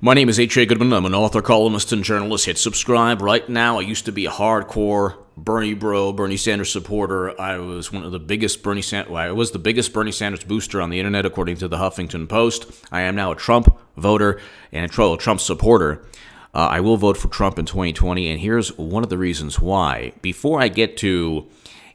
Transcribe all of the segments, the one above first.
My name is H.A. Goodman. I'm an author, columnist, and journalist. Hit subscribe right now. I used to be a hardcore Bernie Sanders supporter. I was the biggest Bernie Sanders booster on the internet, according to the Huffington Post. I am now a Trump voter and a Trump supporter. I will vote for Trump in 2020, and here's one of the reasons why. Before I get to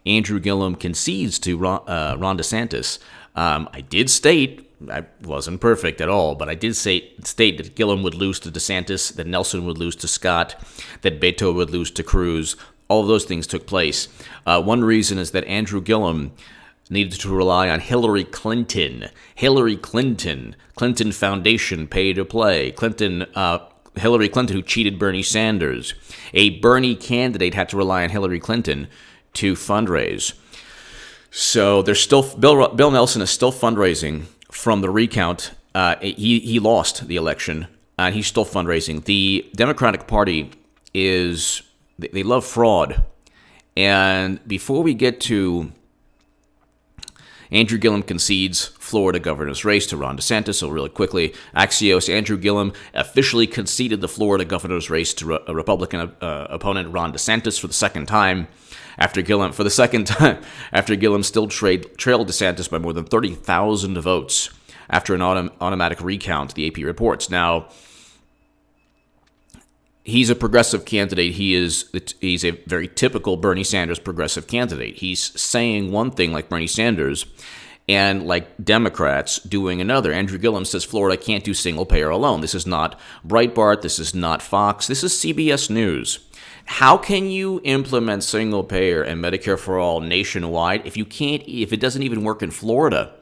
Andrew Gillum concedes to Ron DeSantis, I did state, I wasn't perfect at all, but I did state that Gillum would lose to DeSantis, that Nelson would lose to Scott, that Beto would lose to Cruz. All of those things took place. One reason is that Andrew Gillum needed to rely on Hillary Clinton. Clinton Foundation pay to play. Hillary Clinton, who cheated Bernie Sanders. A Bernie candidate had to rely on Hillary Clinton to fundraise. So there's still Bill Nelson is still fundraising from the recount. He lost the election, and he's still fundraising. The Democratic Party they love fraud. And before we get to Andrew Gillum concedes Florida governor's race to Ron DeSantis, so really quickly, Axios, Andrew Gillum officially conceded the Florida governor's race to a Republican opponent, Ron DeSantis, for the second time. After Gillum still trailed DeSantis by more than 30,000 votes after an automatic recount, the AP reports. Now, he's a progressive candidate. He's a very typical Bernie Sanders progressive candidate. He's saying one thing like Bernie Sanders, and like Democrats doing another. Andrew Gillum says Florida can't do single payer alone. This is not Breitbart. This is not Fox. This is CBS News. How can you implement single payer and Medicare for all nationwide if it doesn't even work in Florida?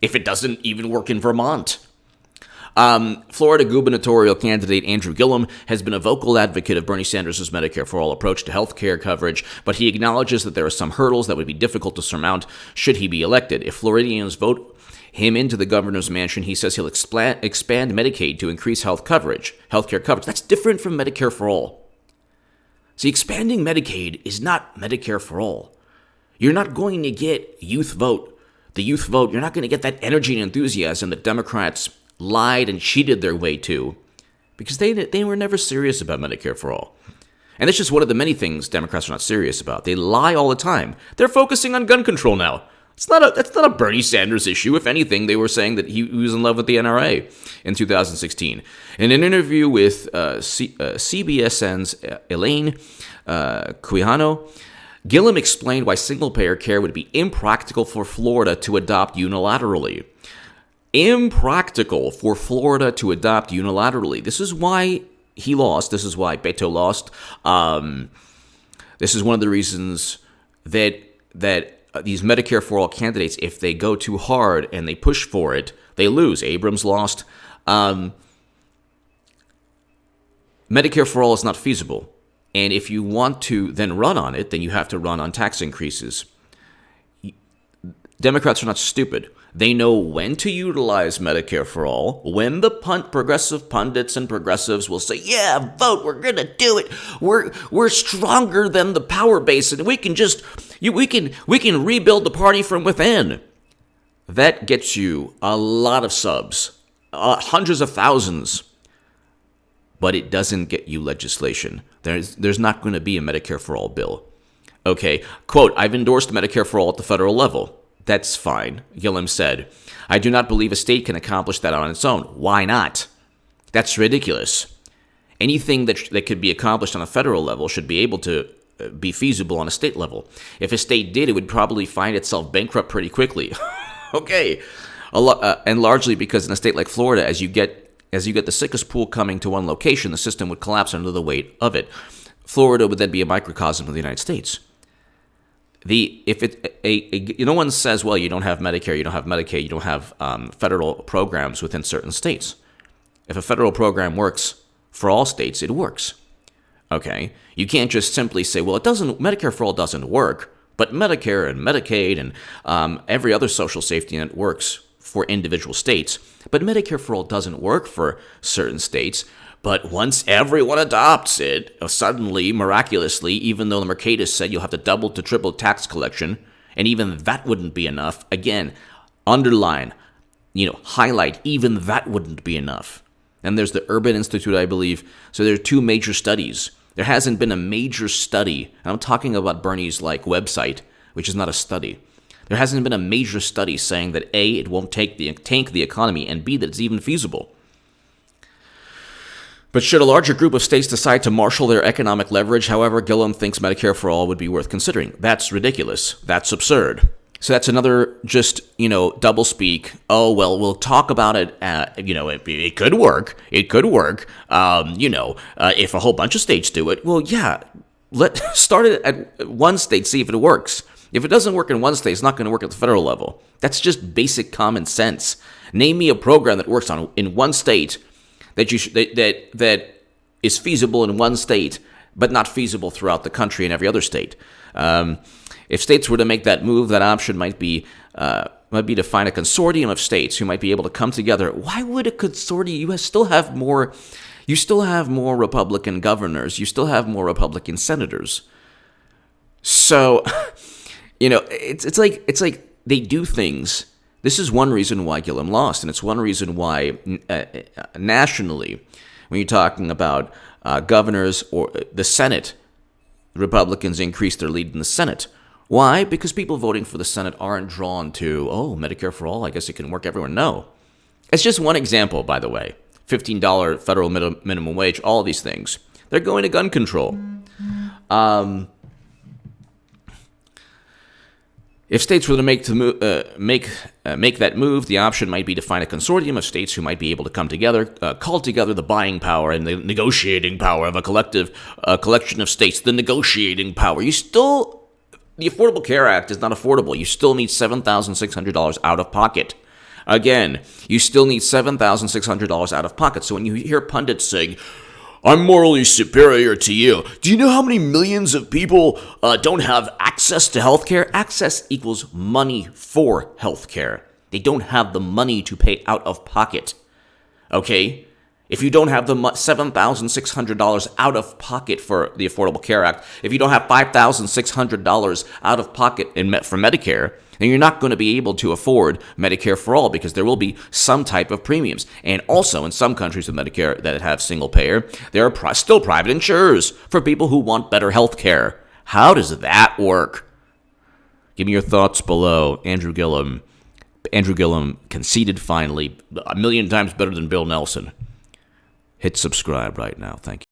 If it doesn't even work in Vermont? Florida gubernatorial candidate Andrew Gillum has been a vocal advocate of Bernie Sanders' Medicare for all approach to health care coverage, but he acknowledges that there are some hurdles that would be difficult to surmount should he be elected. If Floridians vote him into the governor's mansion, he says he'll expand Medicaid to increase health care coverage. That's different from Medicare for all. See, expanding Medicaid is not Medicare for all. You're not going to get the youth vote. You're not going to get that energy and enthusiasm that Democrats lied and cheated their way to, because they were never serious about Medicare for all. And that's just one of the many things Democrats are not serious about. They lie all the time. They're focusing on gun control now. That's not a Bernie Sanders issue. If anything, they were saying that he was in love with the NRA in 2016. In an interview with CBSN's Elaine Quijano, Gillum explained why single-payer care would be impractical for Florida to adopt unilaterally. Impractical for Florida to adopt unilaterally. This is why he lost. This is why Beto lost. This is one of the reasons that these Medicare for all candidates, if they go too hard and they push for it, they lose. Abrams lost. Medicare for all is not feasible. And if you want to then run on it, then you have to run on tax increases. Democrats are not stupid. They know when to utilize Medicare for all, when the progressive pundits and progressives will say, yeah, vote, we're going to do it. We're stronger than the power base, and we can rebuild the party from within. That gets you a lot of subs, hundreds of thousands, but it doesn't get you legislation. There's not going to be a Medicare for all bill. Okay, quote, I've endorsed Medicare for all at the federal level. That's fine, Gillum said. I do not believe a state can accomplish that on its own. Why not? That's ridiculous. Anything that could be accomplished on a federal level should be able to be feasible on a state level. If a state did, it would probably find itself bankrupt pretty quickly. Okay. And largely because in a state like Florida, as you get the sickest pool coming to one location, the system would collapse under the weight of it. Florida would then be a microcosm of the United States. No one says, well, you don't have Medicare, you don't have Medicaid, you don't have federal programs within certain states. If a federal program works for all states, it works. Okay, you can't just simply say, well, Medicare for all doesn't work, but Medicare and Medicaid and every other social safety net works for individual states. But Medicare for all doesn't work for certain states. But once everyone adopts it, suddenly, miraculously, even though the Mercatus said you'll have to double to triple tax collection, and even that wouldn't be enough, again, underline, highlight, even that wouldn't be enough. And there's the Urban Institute, I believe. So there are two major studies. There hasn't been a major study, and I'm talking about Bernie's website, which is not a study. There hasn't been a major study saying that A, it won't tank the economy, and B, that it's even feasible. But should a larger group of states decide to marshal their economic leverage, however, Gillum thinks Medicare for all would be worth considering. That's ridiculous. That's absurd. So that's another just, double speak. Oh, well, we'll talk about it. It could work. It could work. If a whole bunch of states do it. Well, yeah, let's start it at one state, see if it works. If it doesn't work in one state, it's not going to work at the federal level. That's just basic common sense. Name me a program that works in one state that is feasible in one state, but not feasible throughout the country in every other state. If states were to make that move, that option might be to find a consortium of states who might be able to come together. Why would a consortium? You still have more Republican governors. You still have more Republican senators. So, it's like they do things. This is one reason why Gillum lost, and it's one reason why nationally, when you're talking about governors or the Senate, Republicans increased their lead in the Senate. Why? Because people voting for the Senate aren't drawn to, Medicare for all, I guess it can work everywhere. No. It's just one example, by the way. $15 federal minimum wage, all of these things. They're going to gun control. If states were to make that move, the option might be to find a consortium of states who might be able to come together, call together the buying power and the negotiating power of a collection of states. The negotiating power. The Affordable Care Act is not affordable. You still need $7,600 out of pocket. Again, you still need $7,600 out of pocket. So when you hear pundits saying, I'm morally superior to you. Do you know how many millions of people don't have access to health care? Access equals money for health care. They don't have the money to pay out of pocket. Okay? If you don't have the $7,600 out of pocket for the Affordable Care Act, if you don't have $5,600 out of pocket for Medicare, then you're not going to be able to afford Medicare for all because there will be some type of premiums. And also, in some countries with Medicare that have single payer, there are still private insurers for people who want better health care. How does that work? Give me your thoughts below. Andrew Gillum conceded finally, a million times better than Bill Nelson. Hit subscribe right now. Thank you.